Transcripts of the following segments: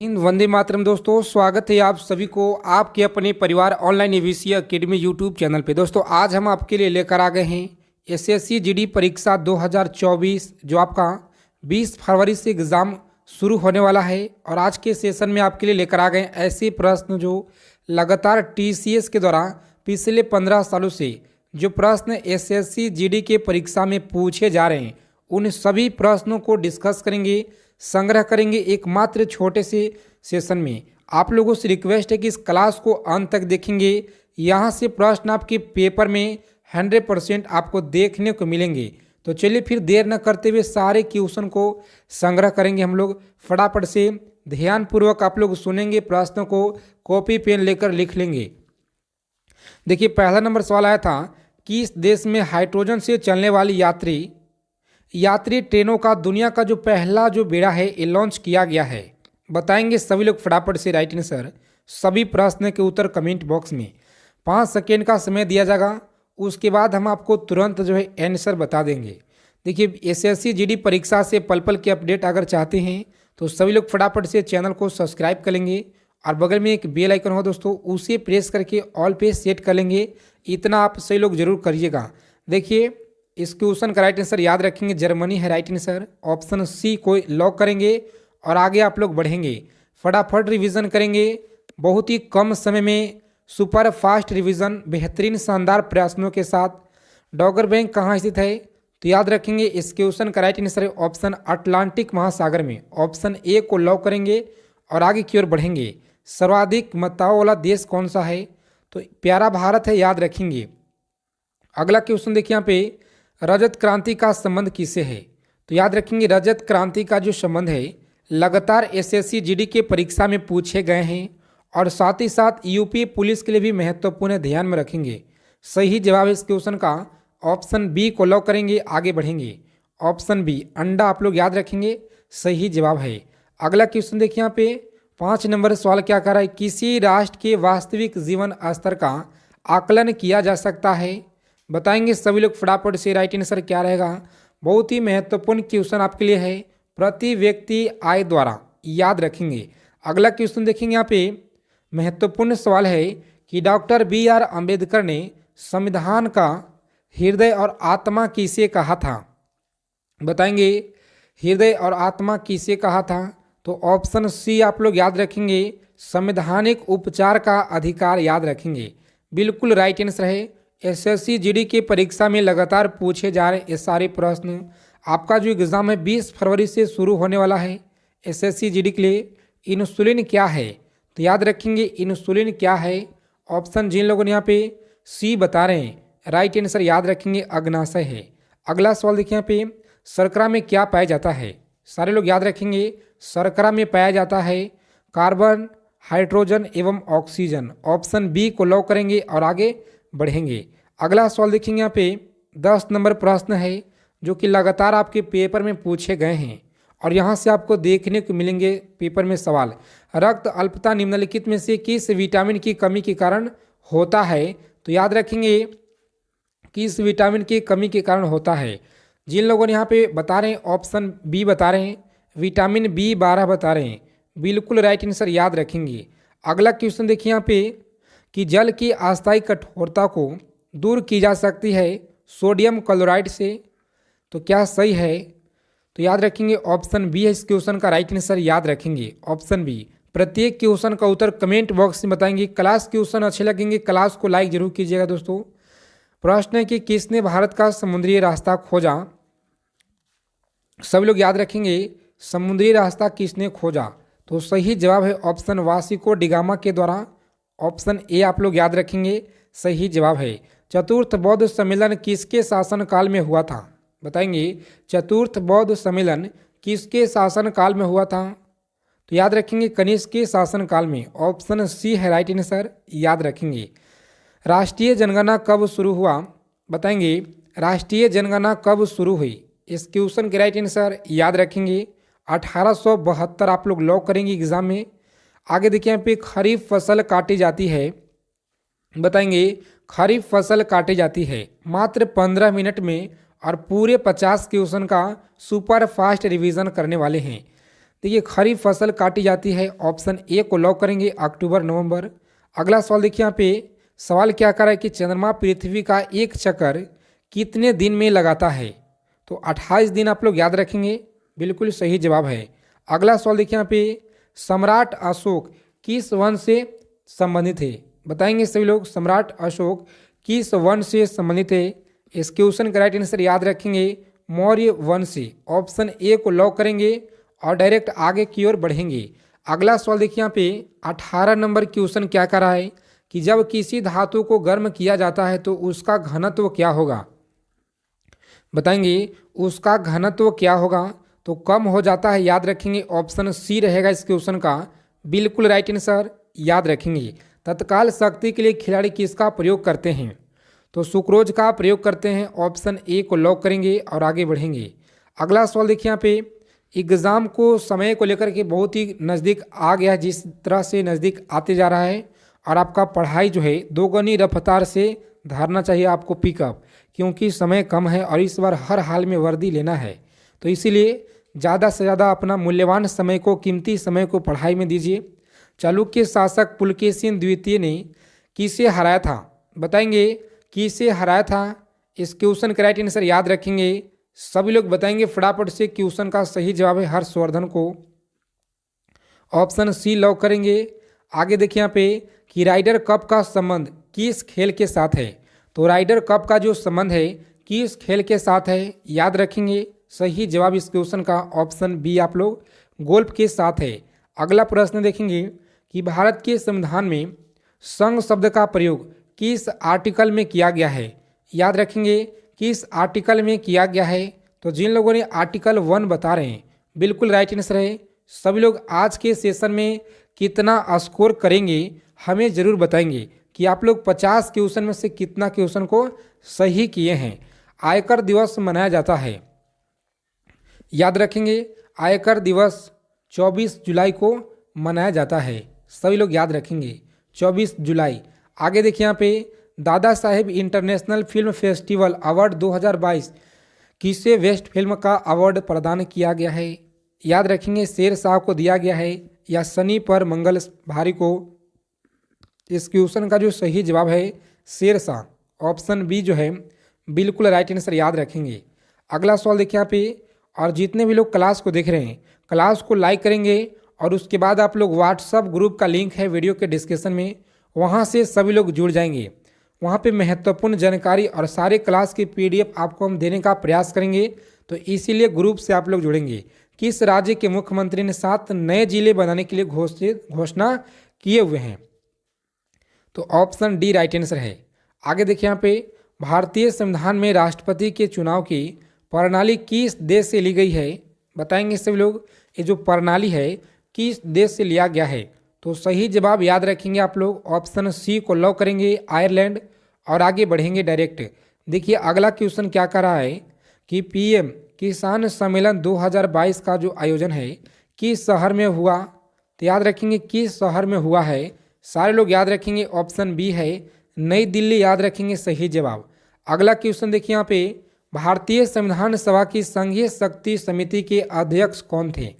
इन वंदे मातरम दोस्तों, स्वागत है आप सभी को आपके अपने परिवार online AVC academy YouTube channel पे। दोस्तों आज हम आपके लिए लेकर आ गए हैं एसएससी जीडी परीक्षा 2024 जो आपका 20 फरवरी से एग्ज़ाम शुरू होने वाला है। और आज के सेशन में आपके लिए लेकर आ गए ऐसे प्रश्न जो लगातार टीसीएस के द्वारा पिछले 15 सालों से जो प्रश्न एसएससी जीडी के परीक्षा में पूछे जा रहे हैं उन सभी प्रश्नों को डिस्कस करेंगे, संग्रह करेंगे एकमात्र छोटे से सेशन में। आप लोगों से रिक्वेस्ट है कि इस क्लास को अंत तक देखेंगे। यहाँ से प्रश्न आपके पेपर में 100% आपको देखने को मिलेंगे। तो चलिए फिर देर न करते हुए सारे क्वेश्चन को संग्रह करेंगे हम लोग। फटाफट से ध्यानपूर्वक आप लोग सुनेंगे, प्रश्नों को कॉपी पेन लेकर लिख लेंगे। देखिए पहला नंबर सवाल आया था, किस देश में हाइड्रोजन से चलने वाली यात्री ट्रेनों का दुनिया का जो पहला जो बेड़ा है ये लॉन्च किया गया है? बताएंगे सभी लोग फटाफट से राइट आंसर। सभी प्रश्न के उत्तर कमेंट बॉक्स में 5 सेकेंड का समय दिया जाएगा, उसके बाद हम आपको तुरंत जो है आंसर बता देंगे। देखिए एसएससी जीडी परीक्षा से पल पल के अपडेट अगर चाहते हैं तो सभी लोग फटाफट से चैनल को सब्सक्राइब कर लेंगे और बगल में एक बेल आइकन हो दोस्तों उसे प्रेस करके ऑल पे सेट कर लेंगे। इतना आप सभी लोग जरूर करिएगा। देखिए इस क्वेश्चन का राइट आंसर याद रखेंगे, जर्मनी है राइट आंसर। ऑप्शन सी को लॉक करेंगे और आगे आप लोग बढ़ेंगे। फटाफट रिवीजन करेंगे, बहुत ही कम समय में सुपर फास्ट रिवीजन बेहतरीन शानदार प्रश्नों के साथ। डॉगर बैंक कहाँ स्थित है? तो याद रखेंगे इस क्वेश्चन का राइट आंसर है ऑप्शन अटलांटिक महासागर में। ऑप्शन ए को लॉक करेंगे और आगे की ओर बढ़ेंगे। सर्वाधिक मतदाताओं वाला देश कौन सा है? तो प्यारा भारत है, याद रखेंगे। अगला क्वेश्चन देखिए यहाँ पे, रजत क्रांति का संबंध किससे है? तो याद रखेंगे रजत क्रांति का जो संबंध है लगातार एसएससी जीडी के परीक्षा में पूछे गए हैं और साथ ही साथ यूपी पुलिस के लिए भी महत्वपूर्ण है, ध्यान में रखेंगे। सही जवाब इस क्वेश्चन का ऑप्शन बी को लॉक करेंगे, आगे बढ़ेंगे। ऑप्शन बी अंडा आप लोग याद रखेंगे, सही जवाब है। अगला क्वेश्चन देखिए यहाँ पे 5 नंबर सवाल क्या कर रहा है, किसी राष्ट्र के वास्तविक जीवन स्तर का आकलन किया जा सकता है? बताएंगे सभी लोग फटाफट से राइट आंसर क्या रहेगा। बहुत ही महत्वपूर्ण क्वेश्चन आपके लिए है, प्रति व्यक्ति आय द्वारा, याद रखेंगे। अगला क्वेश्चन देखेंगे यहाँ पे महत्वपूर्ण सवाल है कि डॉक्टर बी.आर. अंबेडकर ने संविधान का हृदय और आत्मा किसे कहा था? बताएंगे हृदय और आत्मा किसे कहा था? तो ऑप्शन सी आप लोग याद रखेंगे, संवैधानिक उपचार का अधिकार, याद रखेंगे। बिल्कुल राइट आंसर है। एसएससी जीडी के परीक्षा में लगातार पूछे जा रहे ये सारे प्रश्न। आपका जो एग्ज़ाम है 20 फरवरी से शुरू होने वाला है एसएससी जीडी के लिए। इंसुलिन क्या है? तो याद रखेंगे इंसुलिन क्या है। ऑप्शन जिन लोगों ने यहाँ पे सी बता रहे हैं राइट आंसर याद रखेंगे अग्नाशय है। अगला सवाल देखिए यहाँ पे, शर्करा में क्या पाया जाता है? सारे लोग याद रखेंगे शर्करा में पाया जाता है कार्बन, हाइड्रोजन एवं ऑक्सीजन। ऑप्शन बी को लॉक करेंगे और आगे बढ़ेंगे। अगला सवाल देखेंगे यहाँ पे 10 नंबर प्रश्न है जो कि लगातार आपके पेपर में पूछे गए हैं और यहाँ से आपको देखने को मिलेंगे पेपर में सवाल। रक्त अल्पता निम्नलिखित में से किस विटामिन की कमी के कारण होता है? तो याद रखेंगे किस विटामिन की कमी के कारण होता है। जिन लोगों ने यहाँ पे बता रहे हैं ऑप्शन बी बता रहे हैं, विटामिन B12 बता रहे हैं। बिल्कुल राइट आंसर याद रखेंगे। अगला क्वेश्चन देखिए यहाँ पे कि जल की अस्थायी कठोरता को दूर की जा सकती है सोडियम क्लोराइड से। तो क्या सही है? तो याद रखेंगे ऑप्शन बी है इस क्वेश्चन का राइट आंसर, याद रखेंगे ऑप्शन बी। प्रत्येक क्वेश्चन का उत्तर कमेंट बॉक्स में बताएंगे। क्लास क्वेश्चन अच्छे लगेंगे क्लास को लाइक जरूर कीजिएगा दोस्तों। प्रश्न है कि किसने भारत का समुद्री रास्ता खोजा? सभी लोग याद रखेंगे समुद्री रास्ता किसने खोजा? तो सही जवाब है ऑप्शन वासिको डिगामा के द्वारा। ऑप्शन ए आप लोग याद रखेंगे, सही जवाब है। चतुर्थ बौद्ध सम्मेलन किसके शासनकाल में हुआ था? बताएंगे चतुर्थ बौद्ध सम्मेलन किसके शासनकाल में हुआ था? तो याद रखेंगे कनिष्क के शासनकाल में। ऑप्शन सी है राइट आंसर, याद रखेंगे। राष्ट्रीय जनगणना कब शुरू हुआ? बताएंगे राष्ट्रीय जनगणना कब शुरू हुई? इस क्वेश्चन के राइट आंसर याद रखेंगे 1872 आप लोग लॉक करेंगे एग्जाम में। आगे देखिए यहाँ पे खरीफ फसल काटी जाती है। बताएंगे खरीफ फसल काटी जाती है मात्र 15 मिनट में और पूरे 50 क्वेश्चन का सुपर फास्ट रिवीजन करने वाले हैं। देखिए खरीफ फसल काटी जाती है, ऑप्शन ए को लॉक करेंगे, अक्टूबर नवंबर। अगला सवाल देखिए यहाँ पे सवाल क्या कर रहा है कि चंद्रमा पृथ्वी का एक चक्कर कितने दिन में लगाता है? तो 28 दिन आप लोग याद रखेंगे, बिल्कुल सही जवाब है। अगला सवाल देखिए यहाँ पे सम्राट अशोक किस वंश से संबंधित है? बताएंगे सभी लोग सम्राट अशोक किस वंश से संबंधित है? इस क्वेश्चन का राइट आंसर याद रखेंगे मौर्य वंश से। ऑप्शन ए को लॉक करेंगे और डायरेक्ट आगे की ओर बढ़ेंगे। अगला सवाल देखिए यहाँ पे 18 नंबर क्वेश्चन क्या कर रहा है कि जब किसी धातु को गर्म किया जाता है तो उसका घनत्व क्या होगा? बताएंगे उसका घनत्व क्या होगा? तो कम हो जाता है, याद रखेंगे ऑप्शन सी रहेगा इस क्वेश्चन का बिल्कुल राइट आंसर। याद रखेंगे तत्काल शक्ति के लिए खिलाड़ी किसका प्रयोग करते हैं? तो सुक्रोज का प्रयोग करते हैं, ऑप्शन ए को लॉक करेंगे और आगे बढ़ेंगे। अगला सवाल देखिए यहाँ पे एग्ज़ाम को समय को लेकर के बहुत ही नज़दीक आ गया है, जिस तरह से नज़दीक आते जा रहा है और आपका पढ़ाई जो है दोगुनी रफ्तार से धरना चाहिए आपको पिकअप, क्योंकि समय कम है और इस बार हर हाल में वर्दी लेना है। तो इसीलिए ज़्यादा से ज़्यादा अपना मूल्यवान समय को, कीमती समय को पढ़ाई में दीजिए। चालुक्य शासक पुलकेशिन द्वितीय ने किसे हराया था? बताएंगे किसे हराया था? इस क्वेश्चन का राइट आंसर याद रखेंगे, सभी लोग बताएंगे फटाफट से। क्वेश्चन का सही जवाब है हर्षवर्धन को, ऑप्शन सी लॉक करेंगे। आगे देखिए यहाँ पे कि राइडर कप का संबंध किस खेल के साथ है? तो राइडर कप का जो संबंध है किस खेल के साथ है? याद रखेंगे सही जवाब इस क्वेश्चन का ऑप्शन बी आप लोग गोल्फ के साथ है। अगला प्रश्न देखेंगे कि भारत के संविधान में संघ शब्द का प्रयोग किस आर्टिकल में किया गया है? याद रखेंगे किस आर्टिकल में किया गया है? तो जिन लोगों ने आर्टिकल 1 बता रहे हैं बिल्कुल राइट आंसर है। सभी लोग आज के सेशन में कितना स्कोर करेंगे हमें ज़रूर बताएंगे कि आप लोग 50 क्वेश्चन में से कितना क्वेश्चन को सही किए हैं। आयकर दिवस मनाया जाता है, याद रखेंगे आयकर दिवस 24 जुलाई को मनाया जाता है, सभी लोग याद रखेंगे 24 जुलाई। आगे देखिए यहाँ पे Dada Saheb international film festival award 2022 किसे बेस्ट फिल्म का अवार्ड प्रदान किया गया है? याद रखेंगे शेरशाह को दिया गया है या सनी पर मंगल भारी को? इस क्वेश्चन का जो सही जवाब है शेरशाह, ऑप्शन बी जो है बिल्कुल राइट आंसर, याद रखेंगे। अगला सवाल देखिए यहाँ पे, और जितने भी लोग क्लास को देख रहे हैं क्लास को लाइक करेंगे और उसके बाद आप लोग व्हाट्सअप ग्रुप का लिंक है वीडियो के डिस्क्रिप्शन में, वहाँ से सभी लोग जुड़ जाएंगे। वहाँ पे महत्वपूर्ण जानकारी और सारे क्लास की पीडीएफ आपको हम देने का प्रयास करेंगे, तो इसीलिए ग्रुप से आप लोग जुड़ेंगे। किस राज्य के मुख्यमंत्री ने 7 नए जिले बनाने के लिए घोषणा किए हुए हैं? तो ऑप्शन डी राइट आंसर है। आगे देखिए यहाँ पे भारतीय संविधान में राष्ट्रपति के चुनाव की प्रणाली किस देश से ली गई है? बताएंगे सभी लोग ये जो प्रणाली है किस देश से लिया गया है? तो सही जवाब याद रखेंगे आप लोग, ऑप्शन सी को लॉक करेंगे आयरलैंड और आगे बढ़ेंगे डायरेक्ट। देखिए अगला क्वेश्चन क्या कर रहा है कि पीएम किसान सम्मेलन 2022 का जो आयोजन है किस शहर में हुआ? तो याद रखेंगे किस शहर में हुआ है, सारे लोग याद रखेंगे ऑप्शन बी है नई दिल्ली, याद रखेंगे सही जवाब। अगला क्वेश्चन देखिए यहाँ पे भारतीय संविधान सभा की संघीय शक्ति समिति के अध्यक्ष कौन थे?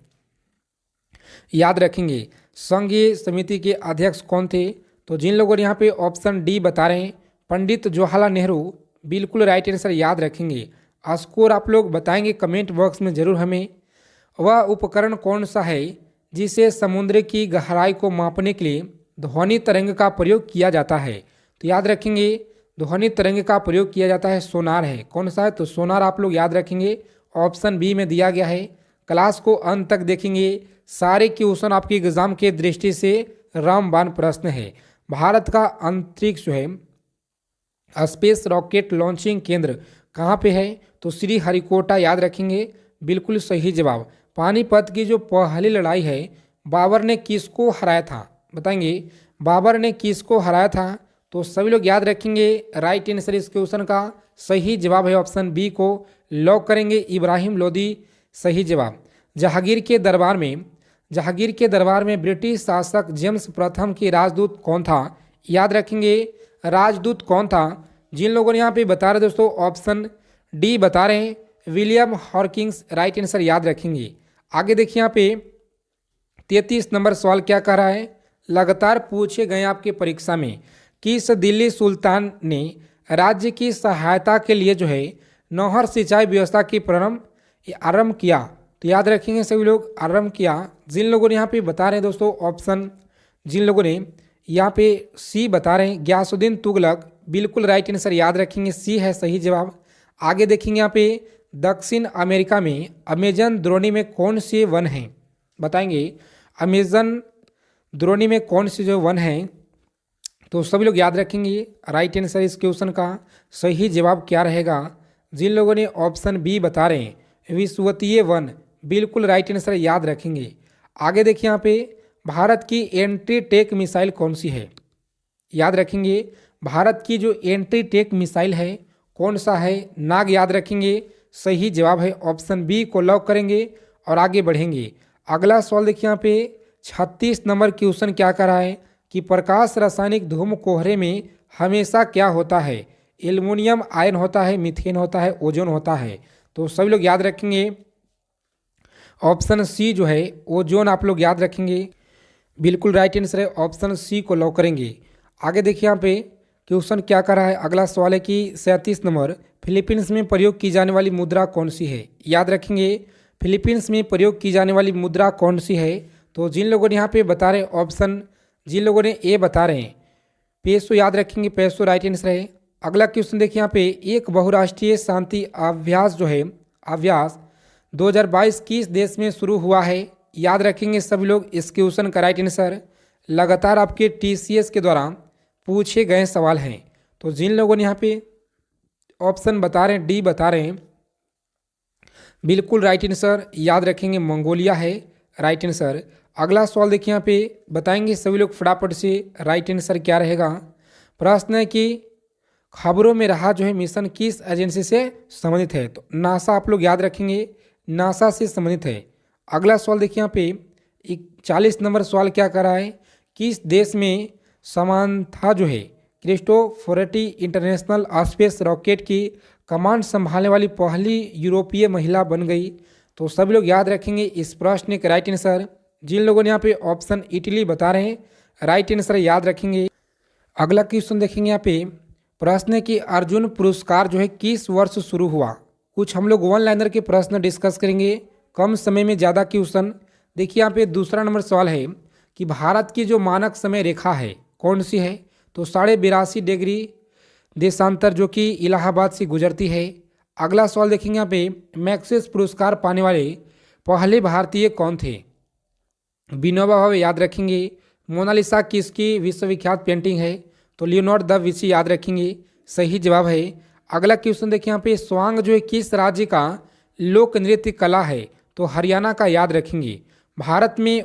याद रखेंगे संघीय समिति के अध्यक्ष कौन थे? तो जिन लोगों ने यहाँ पे ऑप्शन डी बता रहे हैं पंडित जवाहरलाल नेहरू, बिल्कुल राइट आंसर, याद रखेंगे। स्कोर आप लोग बताएंगे कमेंट बॉक्स में ज़रूर हमें। वह उपकरण कौन सा है जिसे समुद्र की गहराई को मापने के लिए ध्वनि तरंग का प्रयोग किया जाता है? तो याद रखेंगे ध्वनि तरंग का प्रयोग किया जाता है सोनार है। कौन सा है? तो सोनार आप लोग याद रखेंगे, ऑप्शन बी में दिया गया है। क्लास को अंत तक देखेंगे, सारे क्वेश्चन आपके एग्जाम के दृष्टि से रामबाण प्रश्न है। भारत का अंतरिक्ष जो है स्पेस रॉकेट लॉन्चिंग केंद्र कहाँ पे है? तो श्री हरिकोटा, याद रखेंगे बिल्कुल सही जवाब। पानीपत की जो पहली लड़ाई है बाबर ने किसको हराया था? बताएंगे बाबर ने किसको हराया था? तो सभी लोग याद रखेंगे राइट आंसर इस क्वेश्चन का सही जवाब है ऑप्शन बी को लॉक करेंगे इब्राहिम लोदी, सही जवाब। जहांगीर के दरबार में ब्रिटिश शासक जेम्स प्रथम के राजदूत कौन था? याद रखेंगे राजदूत कौन था? जिन लोगों ने यहाँ पे बता रहे दोस्तों ऑप्शन डी बता रहे हैं विलियम हॉकिंस, राइट आंसर, याद रखेंगे। आगे देखिए यहाँ पे 33 नंबर सवाल क्या कह रहा है, लगातार पूछे गए आपके परीक्षा में, किस दिल्ली सुल्तान ने राज्य की सहायता के लिए जो है नहर सिंचाई व्यवस्था की आरंभ किया। तो याद रखेंगे सभी लोग, आरंभ किया। जिन लोगों ने यहाँ पे बता रहे हैं दोस्तों ऑप्शन, जिन लोगों ने यहाँ पे सी बता रहे हैं गयासुद्दीन तुगलक, बिल्कुल राइट आंसर, याद रखेंगे सी है सही जवाब। आगे देखेंगे यहाँ पे दक्षिण अमेरिका में अमेजन द्रोणी में कौन से वन हैं, बताएंगे अमेजन द्रोणी में कौन से जो वन हैं। तो सभी लोग याद रखेंगे राइट आंसर इस क्वेश्चन का सही जवाब क्या रहेगा। जिन लोगों ने ऑप्शन बी बता रहे हैं विषुवतीय वन, बिल्कुल राइट आंसर, याद रखेंगे। आगे देखिए यहाँ पे भारत की एंटी टेक मिसाइल कौन सी है, याद रखेंगे भारत की जो एंटी टेक मिसाइल है कौन सा है, नाग, याद रखेंगे सही जवाब है ऑप्शन बी को लॉक करेंगे और आगे बढ़ेंगे। अगला सवाल देखिए यहाँ पे 36 नंबर क्वेश्चन क्या कर रहा है कि प्रकाश रासायनिक धूम कोहरे में हमेशा क्या होता है, एल्युमिनियम आयन होता है, मीथेन होता है, ओजोन होता है। तो सभी लोग याद रखेंगे ऑप्शन सी जो है ओजोन, आप लोग याद रखेंगे, बिल्कुल राइट आंसर है, ऑप्शन सी को लॉक करेंगे। आगे देखिए यहाँ पे क्वेश्चन क्या कर रहा है, अगला सवाल है कि 37 नंबर फिलीपींस में प्रयोग की जाने वाली मुद्रा कौन सी है, याद रखेंगे फिलीपींस में प्रयोग की जाने वाली मुद्रा कौन सी है। तो जिन लोगों ने यहाँ पे बता रहे ऑप्शन, जिन लोगों ने ए बता रहे हैं पेसो, याद रखेंगे पेसो राइट आंसर है। अगला क्वेश्चन देखिए यहाँ पे एक बहुराष्ट्रीय शांति अभ्यास जो है अभ्यास 2022 किस देश में शुरू हुआ है, याद रखेंगे सभी लोग इस क्वेश्चन का राइट आंसर। लगातार आपके TCS के द्वारा पूछे गए सवाल हैं। तो जिन लोगों ने यहाँ पे ऑप्शन बता रहे हैं डी बता रहे हैं, बिल्कुल राइट आंसर, याद रखेंगे मंगोलिया है राइट आंसर। अगला सवाल देखिए यहाँ पे बताएंगे सभी लोग फटाफट से राइट आंसर क्या रहेगा। प्रश्न है कि खबरों में रहा जो है मिशन किस एजेंसी से संबंधित है, तो नासा, आप लोग याद रखेंगे नासा से संबंधित है। अगला सवाल देखिए यहाँ पे 40 नंबर सवाल क्या कर रहा है, किस देश में समांथा जो है क्रिस्टोफोरेटी इंटरनेशनल स्पेस रॉकेट की कमांड संभालने वाली पहली यूरोपीय महिला बन गई। तो सभी लोग याद रखेंगे इस प्रश्न के राइट आंसर। जिन लोगों ने यहाँ पे ऑप्शन इटली बता रहे हैं राइट आंसर, याद रखेंगे। अगला क्वेश्चन देखेंगे यहाँ पे प्रश्न है कि अर्जुन पुरस्कार जो है किस वर्ष शुरू हुआ। कुछ हम लोग वन लाइनर के प्रश्न डिस्कस करेंगे, कम समय में ज़्यादा क्वेश्चन। देखिए यहाँ पे दूसरा नंबर सवाल है कि भारत की जो मानक समय रेखा है कौन सी है, तो 82.5 डिग्री देशांतर जो कि इलाहाबाद से गुजरती है। अगला सवाल देखेंगे यहाँ पे मैक्सेस पुरस्कार पाने वाले पहले भारतीय कौन थे, विनोबा भावे, याद रखेंगे। मोनालिसा किसकी विश्वविख्यात पेंटिंग है, तो लियोनार्डो दा विंची, याद रखेंगे सही जवाब है। अगला क्वेश्चन देखिए यहाँ पे स्वांग जो है किस राज्य का लोक नृत्य कला है, तो हरियाणा का, याद रखेंगे। भारत में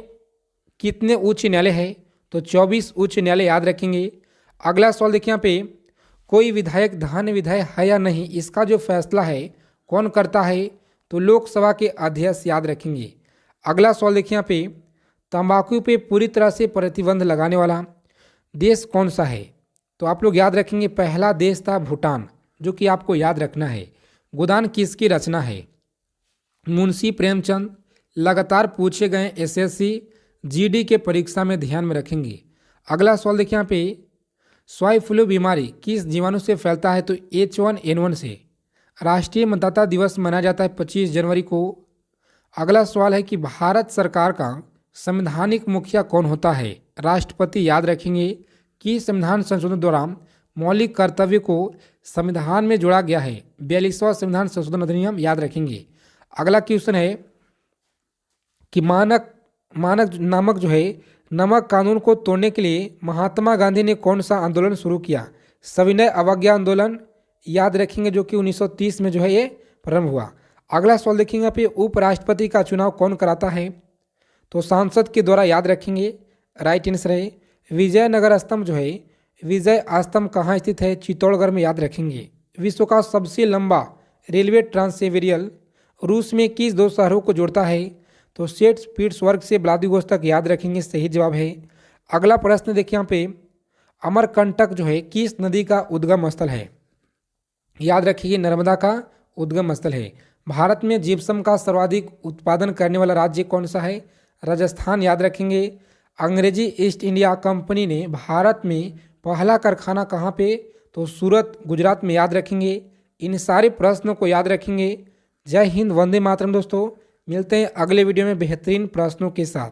कितने उच्च न्यायालय है, तो 24 उच्च न्यायालय, याद रखेंगे। अगला सवाल देखिए यहाँ पे कोई विधायक धन विधायक है या नहीं, इसका जो फैसला है कौन करता है, तो लोकसभा के अध्यक्ष, याद रखेंगे। अगला सवाल देखिए यहाँ पे तंबाकू पे पूरी तरह से प्रतिबंध लगाने वाला देश कौन सा है, तो आप लोग याद रखेंगे पहला देश था भूटान, जो कि आपको याद रखना है। गोदान किसकी रचना है, मुंशी प्रेमचंद। लगातार पूछे गए SSC GD के परीक्षा में ध्यान में रखेंगे। अगला सवाल देखिए यहाँ पे स्वाइन फ्लू बीमारी किस जीवाणु से फैलता है, तो H1N1 से। राष्ट्रीय मतदाता दिवस मनाया जाता है 25 जनवरी को। अगला सवाल है कि भारत सरकार का संवैधानिक मुखिया कौन होता है, राष्ट्रपति, याद रखेंगे कि संविधान संशोधन द्वारा मौलिक कर्तव्य को संविधान में जोड़ा गया है, 42वां संविधान संशोधन अधिनियम, याद रखेंगे। अगला क्वेश्चन है कि मानक नामक जो है नमक कानून को तोड़ने के लिए महात्मा गांधी ने कौन सा आंदोलन शुरू किया, सविनय अवज्ञा आंदोलन, याद रखेंगे, जो कि 1930 में जो है ये प्रारंभ हुआ। अगला सवाल देखेंगे यहाँ पे उपराष्ट्रपति का चुनाव कौन कराता है, तो सांसद के द्वारा, याद रखेंगे राइट आंसर है। विजयनगर स्तंभ जो है विजय स्तंभ कहाँ स्थित है, चित्तौड़गढ़ में, याद रखेंगे। विश्व का सबसे लंबा रेलवे ट्रांससिबेरियन रूस में किस दो शहरों को जोड़ता है, तो सेंट पीटर्सबर्ग से व्लादिवोस्तोक तक, याद रखेंगे सही जवाब है। अगला प्रश्न देखिए यहाँ पे अमरकंटक जो है किस नदी का उद्गम स्थल है, याद रखिए नर्मदा का उद्गम स्थल है। भारत में जिप्सम का सर्वाधिक उत्पादन करने वाला राज्य कौन सा है, राजस्थान याद रखेंगे। अंग्रेजी ईस्ट इंडिया कंपनी ने भारत में पहला कारखाना कहाँ पे, तो सूरत गुजरात में याद रखेंगे। इन सारे प्रश्नों को याद रखेंगे। जय हिंद, वंदे मातरम दोस्तों। मिलते हैं अगले वीडियो में बेहतरीन प्रश्नों के साथ।